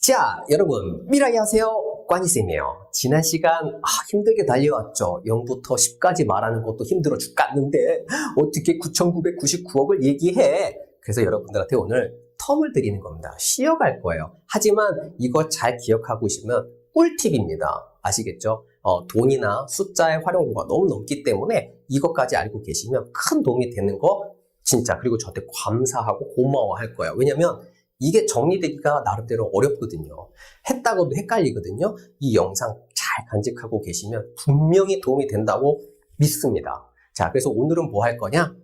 자, 여러분, 미라이하세요. 꽈니쌤이에요. 지난 시간 힘들게 달려왔죠. 0부터 10까지 말하는 것도 힘들어 죽겠는데 어떻게 9,999억을 얘기해? 그래서 여러분들한테 오늘 텀을 드리는 겁니다. 쉬어갈 거예요. 하지만 이거 잘 기억하고 있으면 꿀팁입니다. 아시겠죠? 돈이나 숫자의 활용도가 너무 넘기 때문에 이것까지 알고 계시면 큰 도움이 되는 거 진짜, 그리고 저한테 감사하고 고마워할 거예요. 왜냐면 이게 정리되기가 나름대로 어렵거든요. 했다고도 헷갈리거든요. 이 영상 잘 간직하고 계시면 분명히 도움이 된다고 믿습니다. 자, 그래서 오늘은 뭐 할 거냐?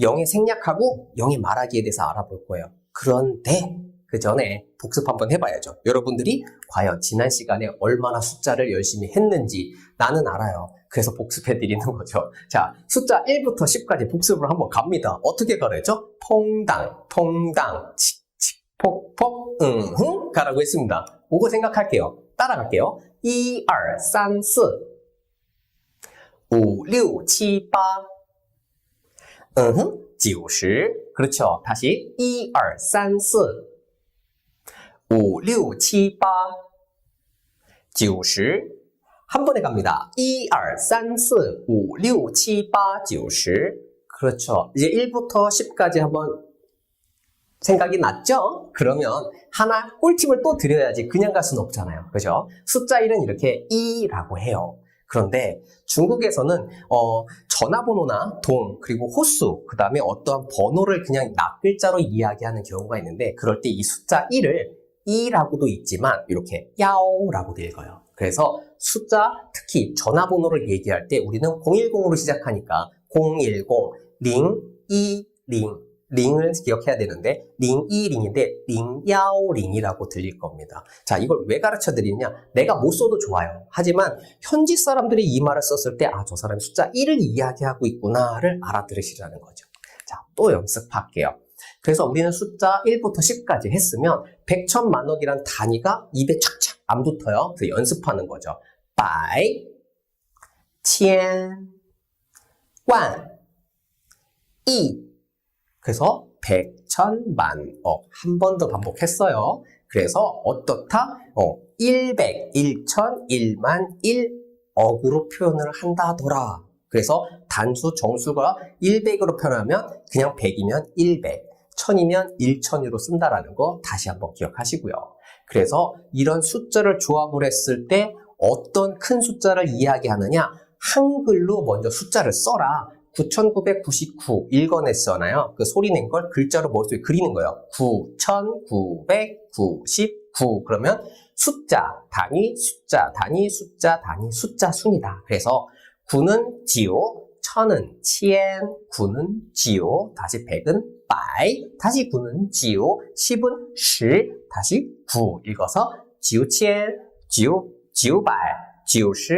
영의 생략하고 영의 말하기에 대해서 알아볼 거예요. 그런데 그 전에 복습 한번 해봐야죠. 여러분들이 과연 지난 시간에 얼마나 숫자를 열심히 했는지 나는 알아요. 그래서 복습해드리는 거죠. 자, 숫자 1부터 10까지 복습을 한번 갑니다. 어떻게 가르쳐? 퐁당, 퐁당, 칙칙, 폭폭, 가라고 했습니다. 그거 생각할게요. 따라갈게요. 1, 2, 3, 4 5, 6, 7, 8 90. 그렇죠. 다시 1, 2, 3, 4 5, 6, 7, 8 90. 한 번에 갑니다. 1, 2, 3, 4 5, 6, 7, 8, 90. 그렇죠. 이제 1부터 10까지 한번 생각이 났죠? 그러면 하나 꿀팁을 또 드려야지 그냥 갈 수는 없잖아요. 그죠? 숫자 1은 이렇게 2라고 해요. 그런데 중국에서는 전화번호나 동, 그리고 호수, 그 다음에 어떠한 번호를 그냥 낱글자로 이야기하는 경우가 있는데 그럴 때 이 숫자 1을 2라고도 있지만 이렇게 야오라고도 읽어요. 그래서 숫자, 특히 전화번호를 얘기할 때 우리는 010으로 시작하니까 010, 링, 이, 링을 기억해야 되는데 링, 이, 링인데 링, 야오, 링이라고 들릴 겁니다. 자, 이걸 왜 가르쳐 드리냐? 내가 못 써도 좋아요. 하지만 현지 사람들이 이 말을 썼을 때 저 사람이 숫자 1을 이야기하고 있구나를 알아들으시라는 거죠. 자, 또 연습할게요. 그래서 우리는 숫자 1부터 10까지 했으면 100, 1000, 만억이란 단위가 입에 착착 안 붙어요. 그래서 연습하는 거죠. 百, 千, 万, 亿. 그래서 100, 1000, 만억. 한 번 더 반복했어요. 그래서 어떻다? 100, 1000, 1만, 1억으로 표현을 한다더라. 그래서 단수 정수가 100으로 표현하면 그냥 100이면 100, 1000이면 1000으로 쓴다라는 거 다시 한번 기억하시고요. 그래서 이런 숫자를 조합을 했을 때 어떤 큰 숫자를 이야기하느냐? 한글로 먼저 숫자를 써라. 9999 읽어냈잖아요. 그 소리 낸 걸 글자로 머릿속에 그리는 거예요. 9999. 그러면 숫자, 단위, 숫자, 단위, 숫자, 단위, 숫자 순이다. 그래서 9는 지오, 1000은 치엔, 9는 지오, 다시 100은 빠이, 다시 9는 지오, 10은 시, 다시 9 읽어서 지오치엔, 지오바이, 지오시,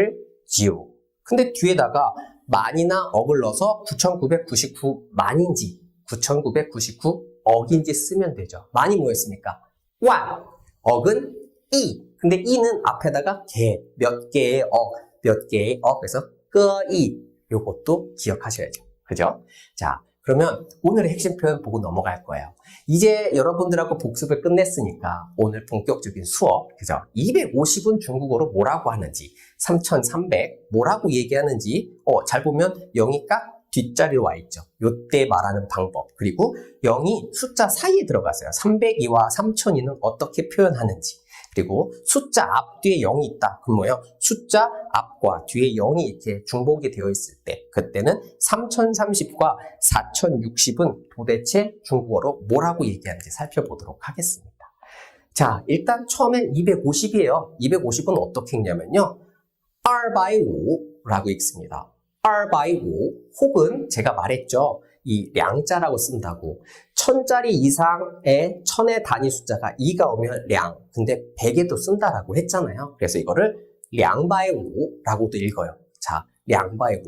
지오. 근데 뒤에다가 만이나 억을 넣어서 9999 만인지 9999억인지 쓰면 되죠. 만이 뭐였습니까? wan, 억은 이. 근데 이는 앞에다가 몇 개의 억, 그래서 끄이. 요것도 기억하셔야죠. 그죠? 자, 그러면 오늘의 핵심 표현 보고 넘어갈 거예요. 이제 여러분들하고 복습을 끝냈으니까 오늘 본격적인 수업, 그죠? 250은 중국어로 뭐라고 하는지, 3300 뭐라고 얘기하는지, 잘 보면 0이 깍 뒷자리로 와 있죠. 요때 말하는 방법. 그리고 0이 숫자 사이에 들어갔어요. 302와 3002는 어떻게 표현하는지. 그리고 숫자 앞 뒤에 0이 있다. 그럼 뭐예요? 숫자 앞과 뒤에 0이 이렇게 중복이 되어 있을 때 그때는 3030과 4060은 도대체 중국어로 뭐라고 얘기하는지 살펴보도록 하겠습니다. 자, 일단 처음엔 250이에요. 250은 어떻게 읽냐면요. 250라고 읽습니다. 250 혹은 제가 말했죠. 이 량자라고 쓴다고. 1000자리 이상의 1000의 단위 숫자가 2가 오면 량. 근데 100에도 쓴다라고 했잖아요. 그래서 이거를 량바이우라고도 읽어요. 자, 량바이우.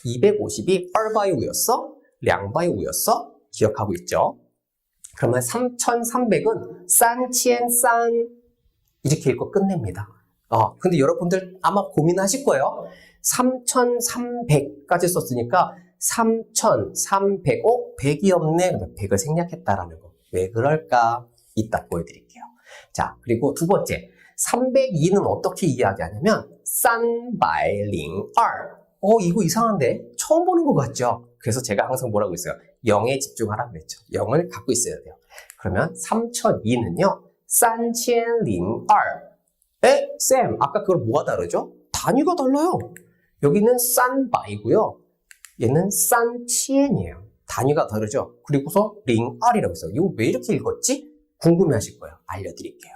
250이 2바이우였어? 량바이우였어? 기억하고 있죠? 그러면 3300은 싼치엔싼 이렇게 읽고 끝냅니다. 근데 여러분들 아마 고민하실 거예요. 3300까지 썼으니까 3300, 100이 없네. 100을 생략했다라는 거. 왜 그럴까? 이따 보여드릴게요. 자, 그리고 두 번째, 302는 어떻게 이야기하냐면 302. 이거 이상한데? 처음 보는 것 같죠? 그래서 제가 항상 뭐라고 했어요? 0에 집중하라고 그랬죠. 0을 갖고 있어야 돼요. 그러면 3002는요, 3002. 쌤, 아까 그걸 뭐가 다르죠? 단위가 달라요. 여기는 300이고요. 얘는 3000이에요. 단위가 다르죠? 그리고서 링R이라고 있어요. 이거 왜 이렇게 읽었지? 궁금해 하실 거예요. 알려드릴게요.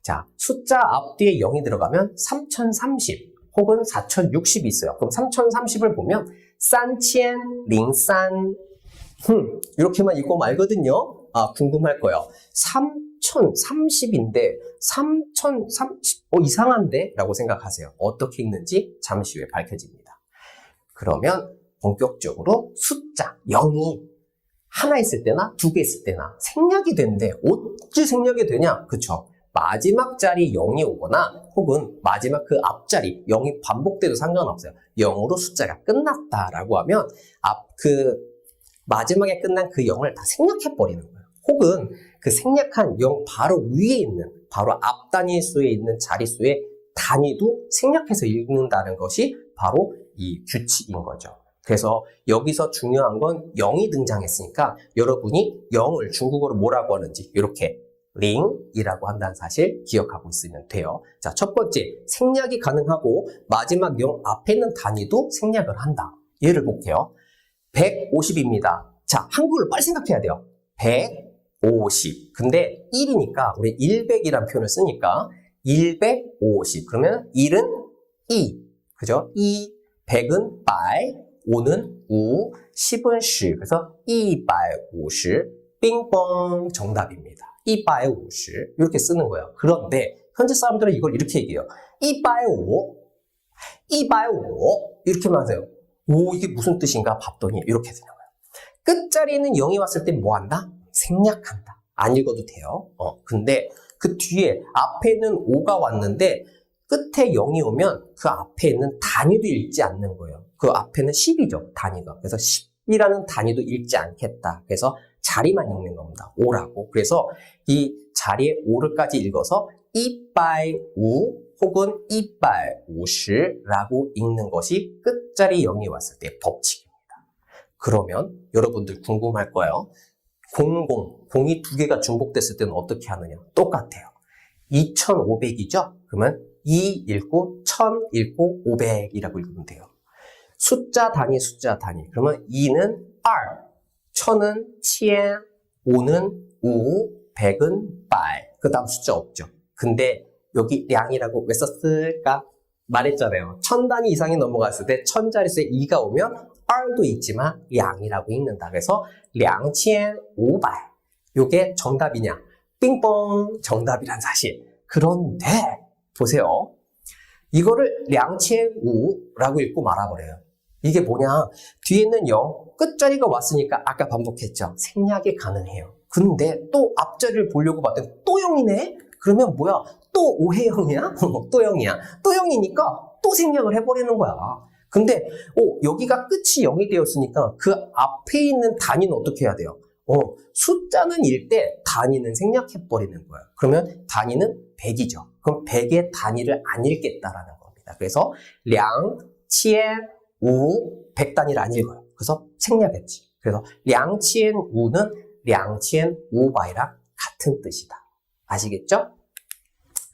자, 숫자 앞뒤에 0이 들어가면 3030 혹은 4060이 있어요. 그럼 3030을 보면 3003 이렇게만 읽고 말거든요. 궁금할 거예요. 3030인데 3030 이상한데? 라고 생각하세요. 어떻게 읽는지 잠시 후에 밝혀집니다. 그러면 본격적으로 숫자 0이 하나 있을 때나 두 개 있을 때나 생략이 되는데 어찌 생략이 되냐? 그쵸? 마지막 자리 0이 오거나 혹은 마지막 그 앞자리 0이 반복돼도 상관없어요. 0으로 숫자가 끝났다라고 하면 마지막에 끝난 그 0을 다 생략해버리는 거예요. 혹은 그 생략한 0 바로 위에 있는 바로 앞 단위수에 있는 자릿수의 단위도 생략해서 읽는다는 것이 바로 이 규칙인 거죠. 그래서 여기서 중요한 건 0이 등장했으니까 여러분이 0을 중국어로 뭐라고 하는지 이렇게 링이라고 한다는 사실 기억하고 있으면 돼요. 자, 첫 번째, 생략이 가능하고 마지막 0 앞에 있는 단위도 생략을 한다. 예를 볼게요. 150입니다. 자, 한국어로 빨리 생각해야 돼요. 150. 근데 1이니까 우리 100이라는 표현을 쓰니까 150. 그러면 1은 2. 그죠? 2, 100은 100, 5는 5, 10은 10. 그래서 250. 빙봉 정답입니다. 250. 이렇게 쓰는 거예요. 그런데 현재 사람들은 이걸 이렇게 얘기해요. 250. 250. 이렇게만 하세요. 이게 무슨 뜻인가 봤더니 이렇게 되는 거예요. 끝자리는 0이 왔을 때 뭐 한다? 생략한다. 안 읽어도 돼요. 근데 그 뒤에 앞에는 5가 왔는데 끝에 0이 오면 그 앞에 있는 단위도 읽지 않는 거예요. 그 앞에는 10이죠, 단위가. 그래서 10이라는 단위도 읽지 않겠다. 그래서 자리만 읽는 겁니다. 5라고. 그래서 이 자리에 5를까지 읽어서 250 혹은 250라고 읽는 것이 끝자리 0이 왔을 때의 법칙입니다. 그러면 여러분들 궁금할 거예요. 0이 두 개가 중복됐을 때는 어떻게 하느냐? 똑같아요. 2500이죠? 그러면 2 읽고 1000 읽고 500이라고 읽으면 돼요. 숫자 단위. 그러면 2는 R, 1000은 1000, 5는 5, 100은 100. 그 다음 숫자 없죠. 근데 여기 량이라고 왜 썼을까? 말했잖아요. 1000단위 이상이 넘어갔을 때 1000자릿수에 2가 오면 R도 있지만 량이라고 읽는다. 그래서 2500. 이게 정답이냐? 빙봉 정답이란 사실. 그런데 보세요. 이거를 2500라고 읽고 말아버려요. 이게 뭐냐? 뒤에 있는 0, 끝자리가 왔으니까 아까 반복했죠. 생략이 가능해요. 근데 또 앞자리를 보려고 봤더니 또 0이네? 그러면 뭐야? 또 5의 0이야? 또 0이야. 또 0이니까 또 생략을 해버리는 거야. 근데 여기가 끝이 0이 되었으니까 그 앞에 있는 단위는 어떻게 해야 돼요? 숫자는 읽 때 단위는 생략해버리는 거예요. 그러면 단위는 100이죠. 그럼 100의 단위를 안 읽겠다라는 겁니다. 그래서 량, 치엔, 우, 100단위를 안 읽어요. 그래서 생략했지. 그래서 량치엔 우는 량치엔 우바이랑 같은 뜻이다. 아시겠죠?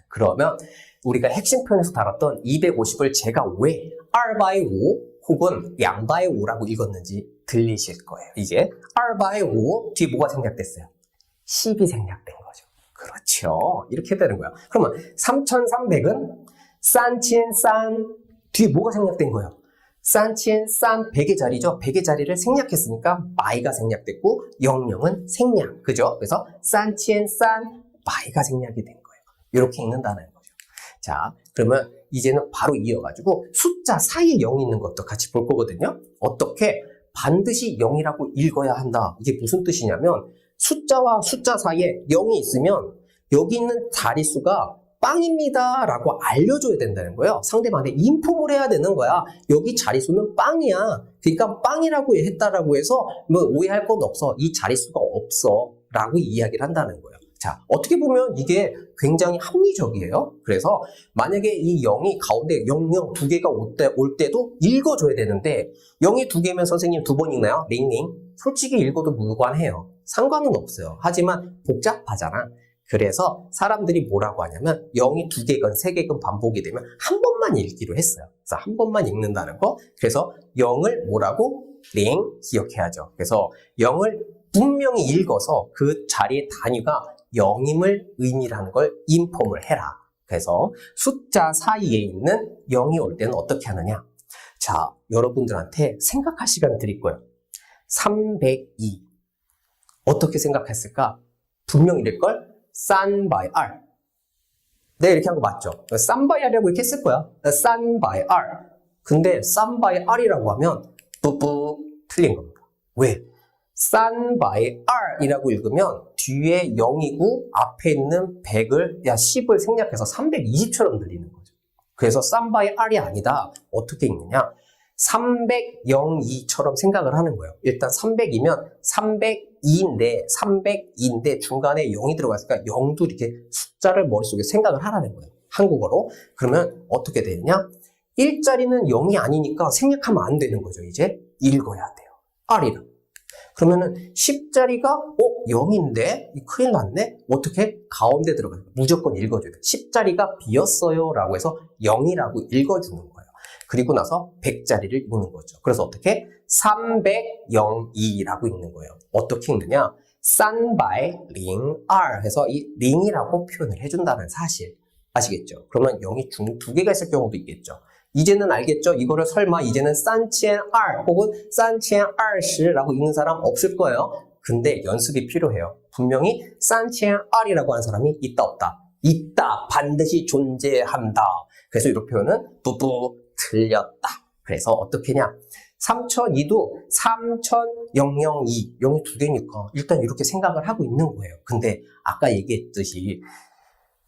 그러면 우리가 핵심 표현에서 다뤘던 250을 제가 왜 R/5 혹은 양/5라고 읽었는지 들리실 거예요. 이제 R/5 뒤에 뭐가 생략됐어요? 10이 생략된 거죠. 그렇죠. 이렇게 되는 거야. 그러면 3300은 3300 뒤에 뭐가 생략된 거예요? 3300 100의 자리죠. 100의 자리를 생략했으니까 마이가 생략됐고 00은 생략. 그죠? 그래서 3300 마이가 생략이 된 거예요. 이렇게 읽는다는 거죠. 자, 그러면 이제는 바로 이어가지고 숫자 사이에 0이 있는 것도 같이 볼 거거든요. 어떻게? 반드시 0이라고 읽어야 한다. 이게 무슨 뜻이냐면 숫자와 숫자 사이에 0이 있으면 여기 있는 자릿수가 빵입니다 라고 알려줘야 된다는 거예요. 상대방한테 인폼을 해야 되는 거야. 여기 자릿수는 빵이야. 그러니까 빵이라고 했다라고 해서 뭐 오해할 건 없어. 이 자릿수가 없어 라고 이야기를 한다는 거예요. 자, 어떻게 보면 이게 굉장히 합리적이에요. 그래서 만약에 이 0이 가운데 0, 0 두 개가 올 때도 읽어줘야 되는데 0이 두 개면 선생님 두 번 읽나요? 링링. 솔직히 읽어도 무관해요. 상관은 없어요. 하지만 복잡하잖아. 그래서 사람들이 뭐라고 하냐면 0이 두 개건 세 개건 반복이 되면 한 번만 읽기로 했어요. 그래서 한 번만 읽는다는 거. 그래서 0을 뭐라고? 링 기억해야죠. 그래서 0을 분명히 읽어서 그 자리의 단위가 0임을 의미라는 걸 인폼을 해라. 그래서 숫자 사이에 있는 0이 올 때는 어떻게 하느냐? 자, 여러분들한테 생각할 시간 드릴 거예요. 302. 어떻게 생각했을까? 분명 이럴걸? 산 바이 R. 네, 이렇게 한 거 맞죠? 산 바이 R이라고 이렇게 쓸 거야. 산 바이 R. 근데 산 바이 R이라고 하면 뿌뿌 틀린 겁니다. 왜? 산 바이 R이라고 읽으면 뒤에 0이고 앞에 있는 100을 10을 생략해서 320처럼 들리는 거죠. 그래서 산 바이 R이 아니다. 어떻게 읽느냐? 302처럼 생각을 하는 거예요. 일단 300이면 302인데 중간에 0이 들어갔으니까 0도 이렇게 숫자를 머릿속에 생각을 하라는 거예요. 한국어로. 그러면 어떻게 되느냐? 1자리는 0이 아니니까 생략하면 안 되는 거죠. 이제 읽어야 돼요. R이랑. 그러면은 10자리가 0인데 큰일 났네? 어떻게? 가운데 들어가요. 무조건 읽어줘야 돼요. 10자리가 비었어요 라고 해서 0이라고 읽어주는 거예요. 그리고 나서 100자리를 읽는 거죠. 그래서 어떻게? 302라고 읽는 거예요. 어떻게 읽느냐? 산바이 링 R 해서 이 링이라고 표현을 해준다는 사실 아시겠죠? 그러면 0이 두 개가 있을 경우도 있겠죠. 이제는 알겠죠? 이거를 설마 이제는 산첸 R 혹은 산첸 R시라고 읽는 사람 없을 거예요. 근데 연습이 필요해요. 분명히 산첸 R이라고 하는 사람이 있다 없다? 있다. 반드시 존재한다. 그래서 이런 표현은 뿌뿌 틀렸다. 그래서 어떻게 냐 3002도 30002 0이 두 개니까 일단 이렇게 생각을 하고 있는 거예요. 근데 아까 얘기했듯이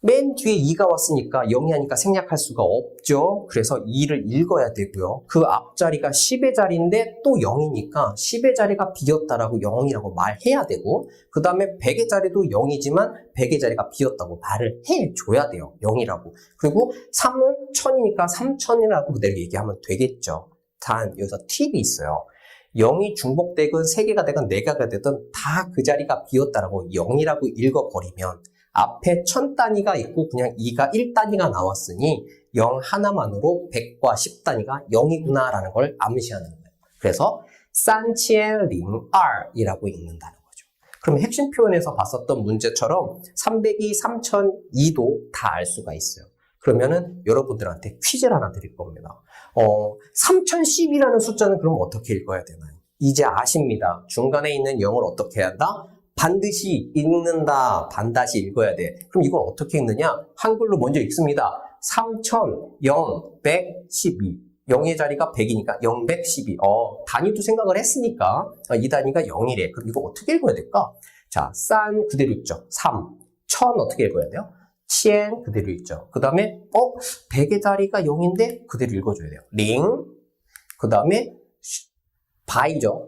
맨 뒤에 2가 왔으니까 0이 하니까 생략할 수가 없죠. 그래서 2를 읽어야 되고요. 그 앞자리가 10의 자리인데 또 0이니까 10의 자리가 비었다라고 0이라고 말해야 되고 그 다음에 100의 자리도 0이지만 100의 자리가 비었다고 말을 해줘야 돼요. 0이라고. 그리고 3은 1000이니까 3000이라고 그대로 얘기하면 되겠죠. 단 여기서 팁이 있어요. 0이 중복되건 3개가 되건 4개가 되든 다 그 자리가 비었다라고 0이라고 읽어버리면 앞에 1000단위가 있고 그냥 2가 1단위가 나왔으니 0 하나만으로 100과 10단위가 0이구나 라는 걸 암시하는 거예요. 그래서 산치엔링 R이라고 읽는다는 거죠. 그러면 핵심 표현에서 봤었던 문제처럼 302, 3002도 다 알 수가 있어요. 그러면은 여러분들한테 퀴즈를 하나 드릴 겁니다. 3010이라는 숫자는 그럼 어떻게 읽어야 되나요? 이제 아십니다. 중간에 있는 0을 어떻게 해야 한다? 반드시 읽는다. 반드시 읽어야 돼. 그럼 이걸 어떻게 읽느냐? 한글로 먼저 읽습니다. 300112. 0의 자리가 100이니까 0112. 단위도 생각을 했으니까 이 단위가 0이래. 그럼 이거 어떻게 읽어야 될까? 자, 산 그대로 읽죠. 3. 1000 어떻게 읽어야 돼요? 1000 그대로 읽죠. 그 다음에 100의 자리가 0인데 그대로 읽어줘야 돼요. 링. 그 다음에 바이죠.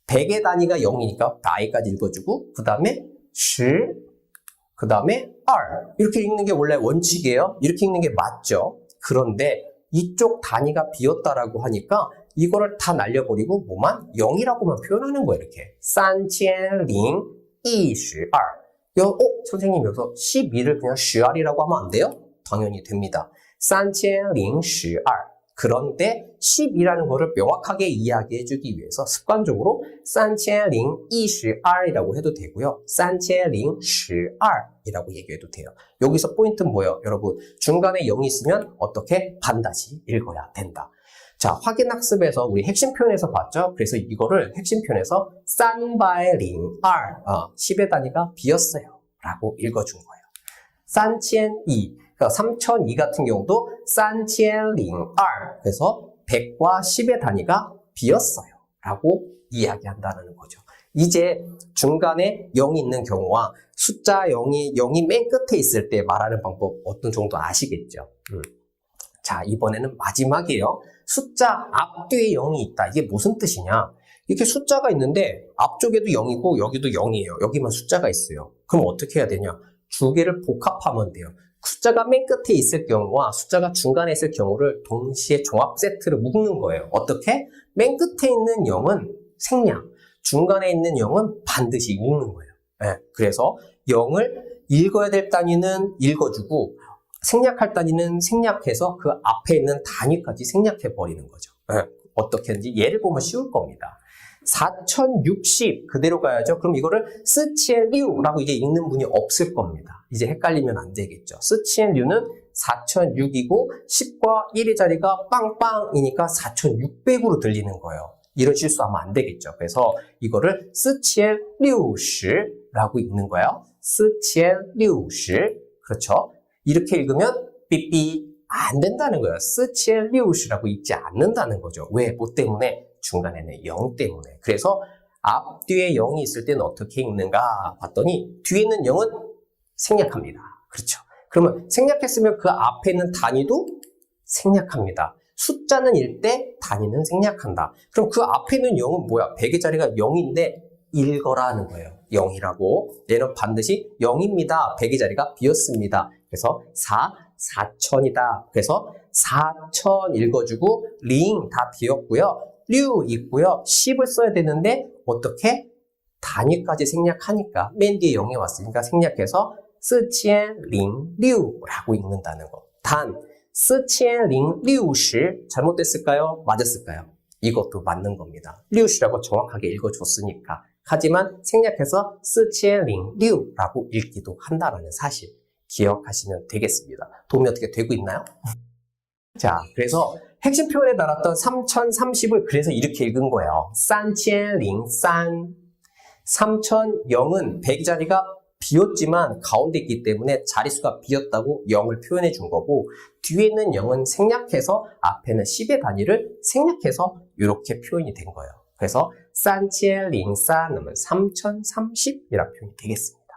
100의 단위가 0이니까 바이까지 읽어주고 그 다음에 그 다음에 R 이렇게 읽는 게 원래 원칙이에요. 이렇게 읽는 게 맞죠. 그런데 이쪽 단위가 비었다라고 하니까 이거를 다 날려버리고 뭐만 0이라고만 표현하는 거예요. 이렇게 301212 선생님 여기서 12를 그냥 12R이라고 하면 안 돼요? 당연히 됩니다. 3012 그런데 10이라는 거를 명확하게 이야기해 주기 위해서 습관적으로 3012R이라고 해도 되고요. 3012R이라고 얘기해도 돼요. 여기서 포인트는 뭐예요? 여러분 중간에 0이 있으면 어떻게? 반드시 읽어야 된다. 자, 확인학습에서 우리 핵심 표현에서 봤죠? 그래서 이거를 핵심 표현에서 300R 10의 단위가 비었어요 라고 읽어준 거예요. 3002 그러니까 3002 같은 경우도 3002R 그래서 100과 10의 단위가 비었어요 라고 이야기한다는 거죠. 이제 중간에 0이 있는 경우와 숫자 0이 맨 끝에 있을 때 말하는 방법 어떤 정도 아시겠죠? 자, 이번에는 마지막이에요. 숫자 앞뒤에 0이 있다. 이게 무슨 뜻이냐? 이렇게 숫자가 있는데 앞쪽에도 0이고 여기도 0이에요. 여기만 숫자가 있어요. 그럼 어떻게 해야 되냐? 두 개를 복합하면 돼요. 숫자가 맨 끝에 있을 경우와 숫자가 중간에 있을 경우를 동시에 종합 세트로 묶는 거예요. 어떻게? 맨 끝에 있는 0은 생략, 중간에 있는 0은 반드시 읽는 거예요. 네, 그래서 0을 읽어야 될 단위는 읽어주고 생략할 단위는 생략해서 그 앞에 있는 단위까지 생략해버리는 거죠. 네, 어떻게 하는지 예를 보면 쉬울 겁니다. 4060 그대로 가야죠. 그럼 이거를 스치엔류라고 이제 읽는 분이 없을 겁니다. 이제 헷갈리면 안 되겠죠. 스치엔류는 4006이고 10과 1의 자리가 빵빵이니까 4600으로 들리는 거예요. 이런 실수하면 안 되겠죠. 그래서 이거를 스치엔류시라고 읽는 거예요. 스치엔류시. 그렇죠. 이렇게 읽으면 삐삐 안 된다는 거예요. 스치엔류시라고 읽지 않는다는 거죠. 왜? 뭐 때문에? 중간에는 0 때문에. 그래서 앞뒤에 0이 있을 때는 어떻게 읽는가 봤더니 뒤에 있는 0은 생략합니다. 그렇죠. 그러면 생략했으면 그 앞에 있는 단위도 생략합니다. 숫자는 읽 때 단위는 생략한다. 그럼 그 앞에 있는 0은 뭐야? 100의 자리가 0인데 읽어라는 거예요. 0이라고. 얘는 반드시 0입니다. 100의 자리가 비었습니다. 그래서 4000이다. 그래서 4000 읽어주고 링 다 비었고요. 류 있고요. 10을 써야 되는데 어떻게? 단위까지 생략하니까 맨 뒤에 0이 왔으니까 생략해서 스치엔링류라고 읽는다는 거. 단 스치엔링류시 잘못됐을까요? 맞았을까요? 이것도 맞는 겁니다. 류시라고 정확하게 읽어줬으니까. 하지만 생략해서 스치엔링류라고 읽기도 한다는 사실 기억하시면 되겠습니다. 도움이 어떻게 되고 있나요? 자, 그래서 핵심 표현에 달았던 3030을 그래서 이렇게 읽은 거예요. 3003. 3000은 100 자리가 비었지만 가운데 있기 때문에 자릿수가 비었다고 0을 표현해 준 거고 뒤에 있는 0은 생략해서 앞에는 10의 단위를 생략해서 이렇게 표현이 된 거예요. 그래서 3004는 3030이라는 표현이 되겠습니다.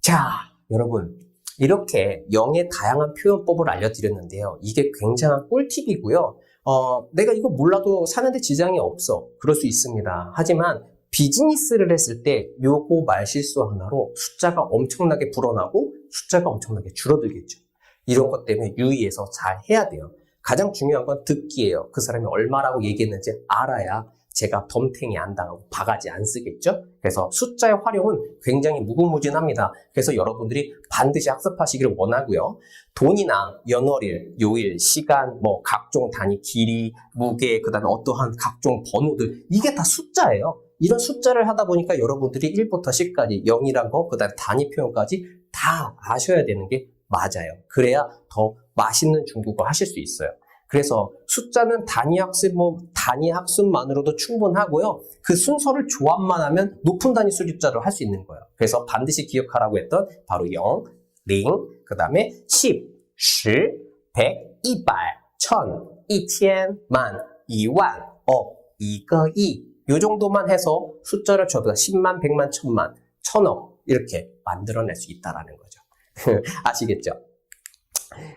자, 여러분. 이렇게 0의 다양한 표현법을 알려드렸는데요. 이게 굉장한 꿀팁이고요. 내가 이거 몰라도 사는데 지장이 없어. 그럴 수 있습니다. 하지만 비즈니스를 했을 때 요거 말실수 하나로 숫자가 엄청나게 불어나고 숫자가 엄청나게 줄어들겠죠. 이런 것 때문에 유의해서 잘 해야 돼요. 가장 중요한 건 듣기예요. 그 사람이 얼마라고 얘기했는지 알아야 제가 덤탱이 안 당하고 바가지 안 쓰겠죠? 그래서 숫자의 활용은 굉장히 무궁무진합니다. 그래서 여러분들이 반드시 학습하시기를 원하고요. 돈이나 연월일, 요일, 시간, 뭐 각종 단위, 길이, 무게, 그 다음에 어떠한 각종 번호들 이게 다 숫자예요. 이런 숫자를 하다 보니까 여러분들이 1부터 10까지 0이란 거, 그 다음에 단위 표현까지 다 아셔야 되는 게 맞아요. 그래야 더 맛있는 중국어 하실 수 있어요. 그래서 숫자는 단위 학습만으로도 충분하고요. 그 순서를 조합만 하면 높은 단위 숫자로 할 수 있는 거예요. 그래서 반드시 기억하라고 했던 바로 0, 링, 그 다음에 10, 10, 100, 200, 1000, 1000, 만, 2만, 2거, 2. 이 정도만 해서 숫자를 저보다 10만, 100만, 1000만, 1000억 이렇게 만들어낼 수 있다는 거죠. 아시겠죠?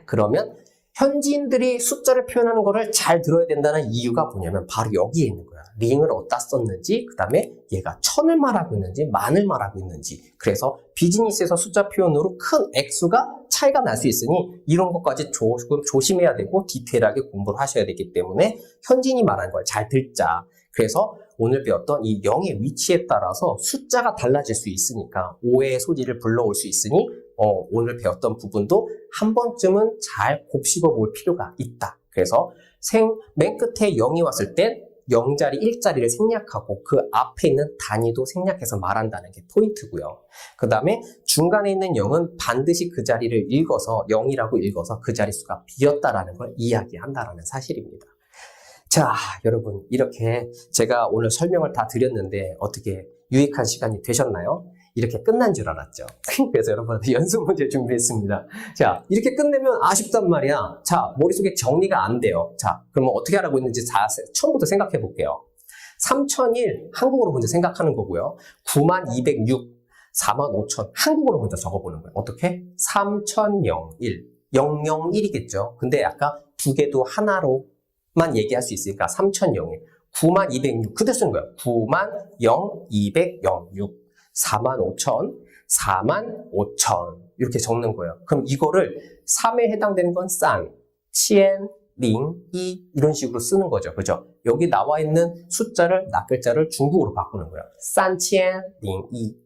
그러면 현지인들이 숫자를 표현하는 거를 잘 들어야 된다는 이유가 뭐냐면 바로 여기에 있는 거야. 링을 어디다 썼는지, 그 다음에 얘가 1000을 말하고 있는지, 만을 말하고 있는지. 그래서 비즈니스에서 숫자 표현으로 큰 액수가 차이가 날 수 있으니 이런 것까지 조금 조심해야 되고 디테일하게 공부를 하셔야 되기 때문에 현지인이 말하는 걸 잘 듣자. 그래서 오늘 배웠던 이 0의 위치에 따라서 숫자가 달라질 수 있으니까 오해의 소지를 불러올 수 있으니 오늘 배웠던 부분도 한 번쯤은 잘 곱씹어 볼 필요가 있다. 그래서 맨 끝에 0이 왔을 땐 0자리, 1자리를 생략하고 그 앞에 있는 단위도 생략해서 말한다는 게 포인트고요. 그 다음에 중간에 있는 0은 반드시 그 자리를 읽어서 0이라고 읽어서 그 자릿수가 비었다라는 걸 이야기한다라는 사실입니다. 자, 여러분 이렇게 제가 오늘 설명을 다 드렸는데 어떻게 유익한 시간이 되셨나요? 이렇게 끝난 줄 알았죠. 그래서 여러분한테 연습 문제 준비했습니다. 자, 이렇게 끝내면 아쉽단 말이야. 자, 머릿속에 정리가 안 돼요. 자, 그러면 어떻게 하라고 했는지 처음부터 생각해 볼게요. 3001 한국어로 먼저 생각하는 거고요. 9206, 45000 한국어로 먼저 적어보는 거예요. 어떻게? 3001, 001이겠죠. 근데 아까 두 개도 하나로만 얘기할 수 있으니까 3001. 9206 그대로 쓰는 거예요. 90,206 45,000 45,000 이렇게 적는 거예요. 그럼 이거를 3에 해당되는 건 싼, 치엔, 링, 이 이런 식으로 쓰는 거죠. 그죠? 여기 나와 있는 숫자를 낱글자를 중국어로 바꾸는 거예요. 3002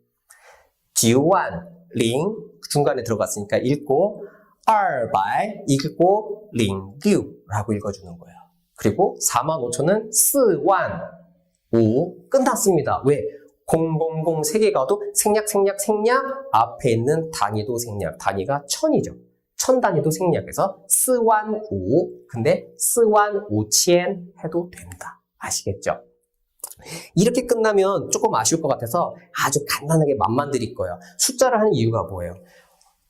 9만 링 중간에 들어갔으니까 읽고 200 읽고 06라고 읽어주는 거예요. 그리고 45,000은 4만 5 끝났습니다. 왜? 000 3개 가도 생략 앞에 있는 단위도 생략. 단위가 1000이죠. 1000 단위도 생략해서 4만 5 근데 4만 5천 해도 된다. 아시겠죠? 이렇게 끝나면 조금 아쉬울 것 같아서 아주 간단하게 맛만 드릴 거예요. 숫자를 하는 이유가 뭐예요?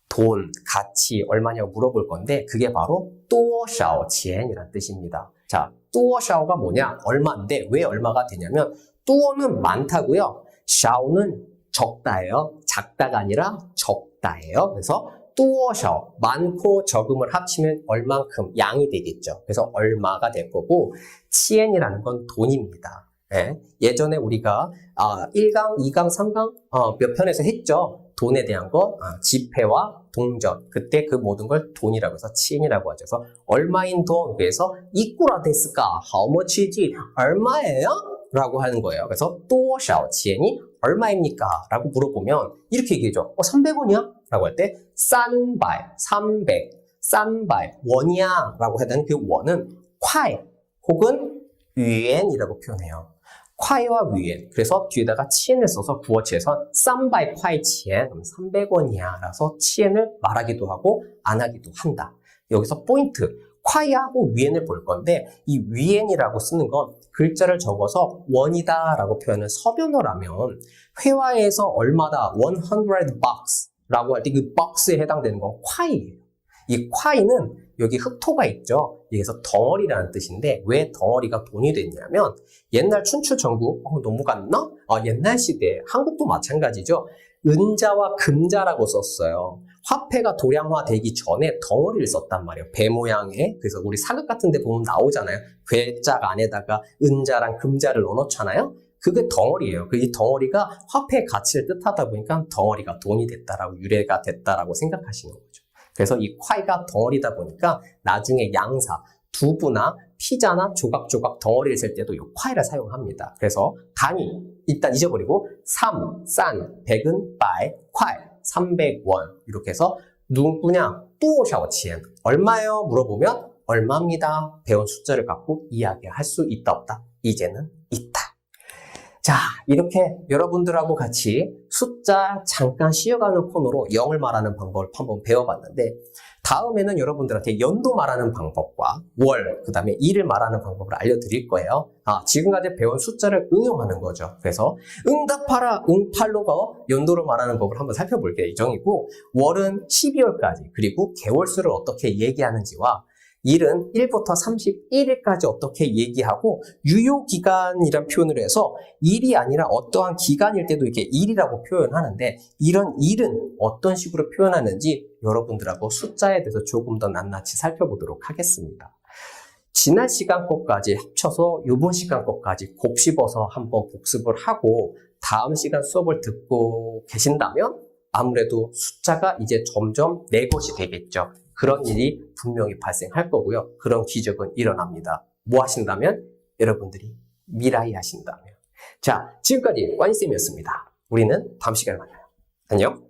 돈, 가치 얼마냐고 물어볼 건데 그게 바로 多少钱이란 뜻입니다. 자, 多少가 뭐냐? 얼마인데 왜 얼마가 되냐면 多는 많다고요. 少는 적다예요. 작다가 아니라 적다예요. 그래서 多少 많고 적음을 합치면 얼만큼 양이 되겠죠. 그래서 얼마가 될 거고 钱이라는 건 돈입니다. 예, 예전에 우리가 1강, 2강, 3강 몇 편에서 했죠. 돈에 대한 거 지폐와 동전 그때 그 모든 걸 돈이라고 해서 치엔이라고 하죠. 그래서 얼마인 돈 그래서 이꾸라 데스까 how much이지 얼마예요? 라고 하는 거예요. 그래서 多少钱이 얼마입니까? 라고 물어보면 이렇게 얘기해줘. 300원이야? 라고 할 때 300 원이야? 라고 해야 되는 그 원은 콰이 혹은 위엔이라고 표현해요. 콰이와 위엔. 그래서 뒤에다가 치엔을 써서 구어체에서 300块钱 300원이야. 라서 치엔을 말하기도 하고 안 하기도 한다. 여기서 포인트. 콰이하고 위엔을 볼 건데 이 위엔이라고 쓰는 건 글자를 적어서 원이다 라고 표현을 서변어라면 회화에서 얼마다 100 bucks 라고 할 때 그 box에 해당되는 건 콰이예요. 이 콰이는 여기 흑토가 있죠. 여기서 덩어리라는 뜻인데 왜 덩어리가 돈이 됐냐면 옛날 춘추 전국 넘어갔나? 옛날 시대 한국도 마찬가지죠. 은자와 금자라고 썼어요. 화폐가 도량화되기 전에 덩어리를 썼단 말이에요. 배 모양의. 그래서 우리 사극 같은 데 보면 나오잖아요. 괴짝 안에다가 은자랑 금자를 넣어놓잖아요. 그게 덩어리예요. 이 덩어리가 화폐의 가치를 뜻하다 보니까 덩어리가 돈이 됐다라고 유래가 됐다라고 생각하시는 거죠. 그래서 이 콰이가 덩어리다 보니까 나중에 양사, 두부나 피자나 조각조각 덩어리를 쓸 때도 이 콰이를 사용합니다. 그래서 단위 일단 잊어버리고 3, 싼, 100은 바이, 콰이, 300원 이렇게 해서 누구냐? 多少钱 얼마요? 물어보면 얼마입니다. 배운 숫자를 갖고 이야기할 수 있다 없다? 이제는 있다. 자, 이렇게 여러분들하고 같이 숫자 잠깐 쉬어가는 코너로 0을 말하는 방법을 한번 배워봤는데 다음에는 여러분들한테 연도 말하는 방법과 월, 그 다음에 일을 말하는 방법을 알려드릴 거예요. 지금까지 배운 숫자를 응용하는 거죠. 그래서 응답하라, 응팔로가 연도로 말하는 법을 한번 살펴볼 예정이고 월은 12월까지 그리고 개월수를 어떻게 얘기하는지와 일은 1부터 31일까지 어떻게 얘기하고 유효기간이란 표현을 해서 일이 아니라 어떠한 기간일 때도 이렇게 일이라고 표현하는데 이런 일은 어떤 식으로 표현하는지 여러분들하고 숫자에 대해서 조금 더 낱낱이 살펴보도록 하겠습니다. 지난 시간 것까지 합쳐서 이번 시간 것까지 곱씹어서 한번 복습을 하고 다음 시간 수업을 듣고 계신다면 아무래도 숫자가 이제 점점 내 것이 되겠죠. 그런 일이 분명히 발생할 거고요. 그런 기적은 일어납니다. 뭐 하신다면? 여러분들이 미라이 하신다면. 자, 지금까지 관쌤이었습니다. 우리는 다음 시간에 만나요. 안녕.